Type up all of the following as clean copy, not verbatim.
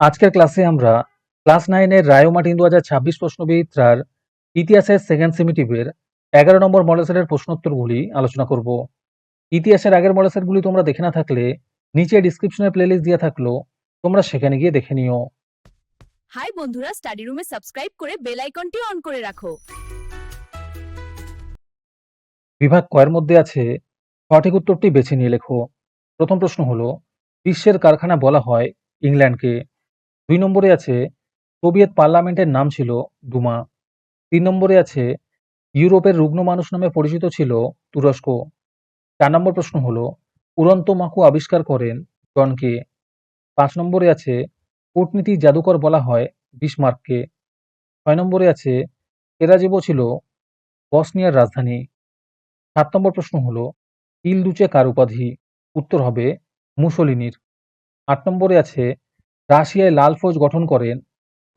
আজকের ক্লাসে আমরা ক্লাস 9 এর রায় ও মার্টিন 2026 প্রশ্নবিচিত্রার ইতিহাসের সেকেন্ড সেমিটিভের 11 নম্বর মডেল সেটের প্রশ্নোত্তরগুলি আলোচনা করব। ইতিহাসের আগের মডেল সেটগুলি তোমরা দেখে না থাকলে নিচে ডিসক্রিপশনে প্লেলিস্ট দেওয়া থাকলো, তোমরা সেখানে গিয়ে দেখে নিও। হাই বন্ধুরা, স্টাডি রুমে সাবস্ক্রাইব করে বেল আইকনটি অন করে রাখো। বিভাগ কয়ের মধ্যে আছে সঠিক উত্তরটি বেছে নিয়ে লেখো। প্রথম প্রশ্ন হলো, বিশ্বের কারখানা বলা হয় ইংল্যান্ডকে। 2 নম্বরে আছে সোভিয়েত পার্লামেন্টের নাম ছিল দুমা। 3 নম্বরে আছে ইউরোপের রুগ্ন মানুষ নামে পরিচিত ছিল তুরস্ক। 4 নম্বর প্রশ্ন হলো, উড়ন্ত মাকু আবিষ্কার করেন জন কে। 5 নম্বরে আছে কূটনীতি জাদুকর বলা হয় বিসমার্ককে। 6 নম্বরে আছে সেরাজেভো ছিল বসনিয়ার রাজধানী। 7 নম্বর প্রশ্ন হলো, ইল দুচে কার উপাধি? উত্তর হবে মুসোলিনির। 8 নম্বরে আছে রাশিয়ায় লাল ফৌজ গঠন করেন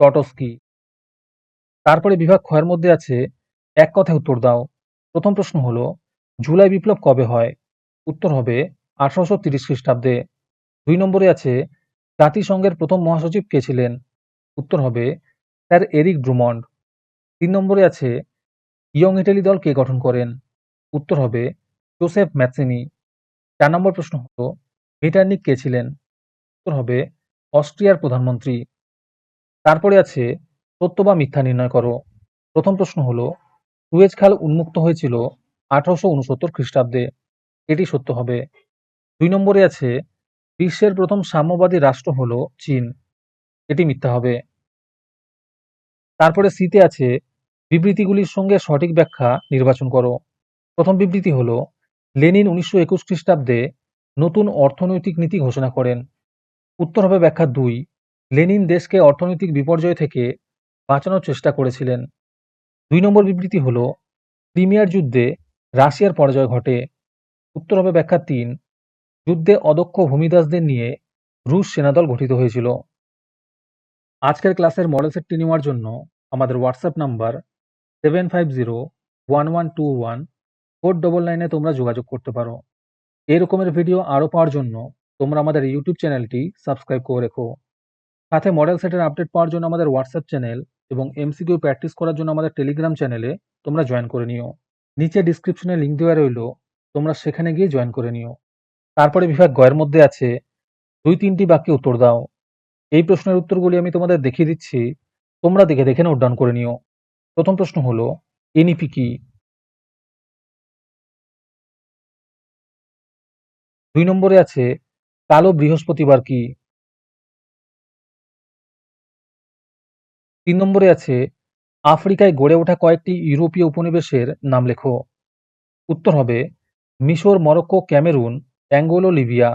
টটস্কি। তারপরে বিভাগ ক্ষয়ের মধ্যে আছে এক কথায় উত্তর দাও। প্রথম প্রশ্ন হলো, জুলাই বিপ্লব কবে হয়? উত্তর হবে 1830 খ্রিস্টাব্দে। 2 নম্বরে আছে জাতিসংঘের প্রথম মহাসচিব কে ছিলেন? উত্তর হবে স্যার এরিক ড্রুমন্ড। 3 নম্বরে আছে ইয়ং ইটালি দল কে গঠন করেন? উত্তর হবে জোসেফ ম্যাথিনি। 4 নম্বর প্রশ্ন হলো, মিটারনিক কে ছিলেন? উত্তর হবে অস্ট্রিয়ার প্রধানমন্ত্রী। তারপরে আছে সত্য বা মিথ্যা নির্ণয় করো। প্রথম প্রশ্ন হলো, সুয়েজ খাল উন্মুক্ত হয়েছিল 1869 খ্রিস্টাব্দে। এটি সত্য হবে। 2 নম্বরে আছে বিশ্বের প্রথম সাম্যবাদী রাষ্ট্র হলো চীন। এটি মিথ্যা হবে। তারপরে সিতে আছে বিবৃতিগুলির সঙ্গে সঠিক ব্যাখ্যা নির্বাচন করো। প্রথম বিবৃতি হলো, লেনিন 1921 খ্রিস্টাব্দে নতুন অর্থনৈতিক নীতি ঘোষণা করেন। উত্তর হবে ব্যাখ্যা 2, লেনিন দেশকে অর্থনৈতিক বিপর্যয় থেকে বাঁচানোর চেষ্টা করেছিলেন। 2 নম্বর বিবৃতি হলো, ক্রিমিয়ার যুদ্ধে রাশিয়ার পরাজয় ঘটে। উত্তর হবে ব্যাখ্যা 3, যুদ্ধে অদক্ষ ভূমিদাসদের নিয়ে রুশ সেনাদল গঠিত হয়েছিল। আজকের ক্লাসের মডেল সেটটি নেওয়ার জন্য আমাদের হোয়াটসঅ্যাপ নাম্বার 7501114999 তোমরা যোগাযোগ করতে পারো। এই রকমের ভিডিও আরও পাওয়ার জন্য তোমরা আমাদের ইউটিউব চ্যানেলটি সাবস্ক্রাইব করে রেখো। সাথে মডেল সেটের আপডেট পাওয়ার জন্য আমাদের হোয়াটসঅ্যাপ চ্যানেল এবং এমসিকিউ প্র্যাকটিস করার জন্য আমাদের টেলিগ্রাম চ্যানেলে তোমরা জয়েন করে নিও। নিচে ডিসক্রিপশনে লিঙ্ক দেওয়া রইল, তোমরা সেখানে গিয়ে জয়েন করে নিও। তারপরে বিভাগ গয়ের মধ্যে আছে 2-3টি বাক্যে উত্তর দাও। এই প্রশ্নের উত্তরগুলি আমি তোমাদের দেখিয়ে দিচ্ছি, তোমরা দেখে দেখে নোট ডাউন করে নিও। প্রথম প্রশ্ন হলো, এনইপি কি? 2 নম্বরে আছে কালো বৃহস্পতিবার কি? 3 নম্বরে আছে আফ্রিকায় গড়ে ওঠা কয়েকটি ইউরোপীয় উপনিবেশের নাম লেখো। উত্তর হবে মিশর, মরক্কো, ক্যামেরুন, অ্যাঙ্গোলা, লিবিয়া।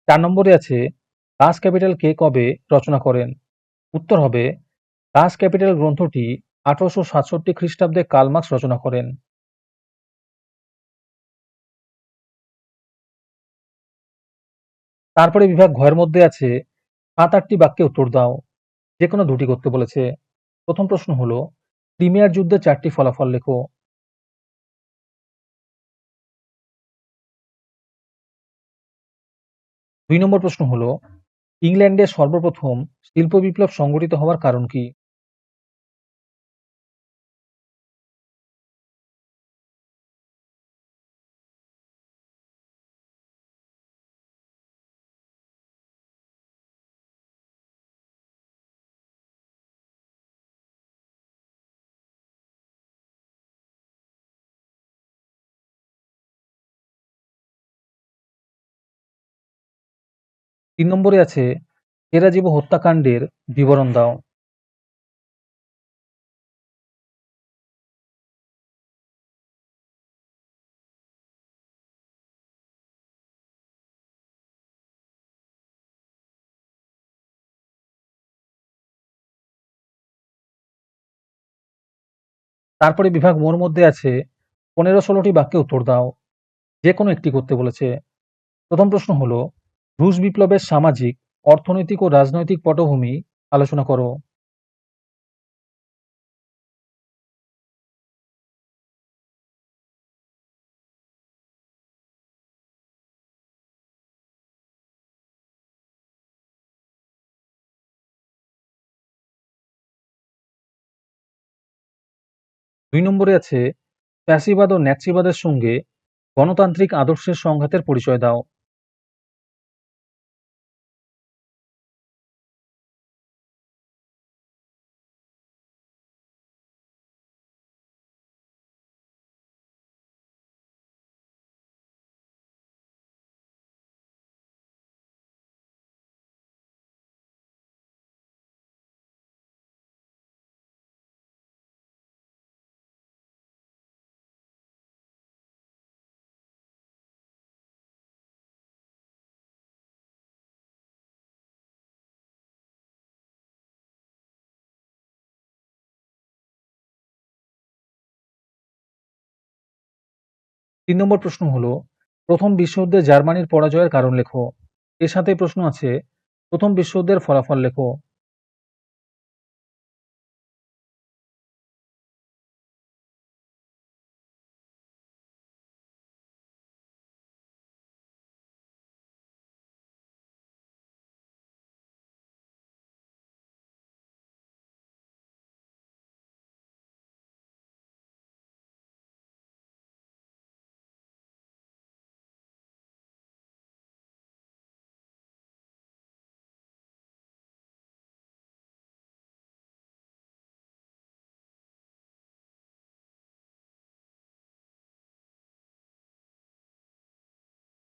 4 নম্বরে আছে দাস ক্যাপিটাল কে কবে রচনা করেন? উত্তর হবে দাস ক্যাপিটাল গ্রন্থটি 1867 খ্রিস্টাব্দে কার্ল মার্কস রচনা করেন। তারপরে বিভাগ ঘয়ের মধ্যে আছে 7-8টি বাক্যে উত্তর দাও। যে কোনো দুটি করতে বলেছে। প্রথম প্রশ্ন হলো, ক্রিমিয়ার যুদ্ধে 4টি ফলাফল লেখো। 2 নম্বর প্রশ্ন হলো, ইংল্যান্ডে সর্বপ্রথম শিল্প বিপ্লব সংঘটিত হওয়ার কারণ কি? তিন নম্বরে আছে সেরাজীবো হত্যাকাণ্ডের বিবরণ দাও। তারপরে বিভাগ মোর মধ্যে আছে 15-16টি বাক্যে উত্তর দাও। যে কোনো একটি করতে বলেছে। প্রথম প্রশ্ন হলো, রুশ বিপ্লবের সামাজিক, অর্থনৈতিক ও রাজনৈতিক পটভূমি আলোচনা করো। 2 নম্বরে আছে ফ্যাসিবাদ ও ন্যাৎসিবাদের সঙ্গে গণতান্ত্রিক আদর্শের সংঘাতের পরিচয় দাও। 3 নম্বর প্রশ্ন হলো প্রথম বিশ্বযুদ্ধে জার্মানির পরাজয়ের কারণ লেখো। এর সাথে প্রশ্ন আছে প্রথম বিশ্বযুদ্ধের ফলাফল লেখো।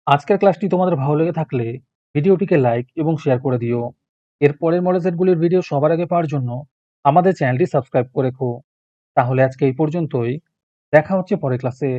আজকের ক্লাসটি তোমাদের ভালো লেগে থাকলে ভিডিওটিকে লাইক এবং শেয়ার করে দিও। এর পরের মডেল সেটগুলির ভিডিও সবার আগে পাওয়ার জন্য আমাদের চ্যানেলটি সাবস্ক্রাইব করে রেখো। তাহলে আজকে এই পর্যন্তই। দেখা হচ্ছে পরের ক্লাসে।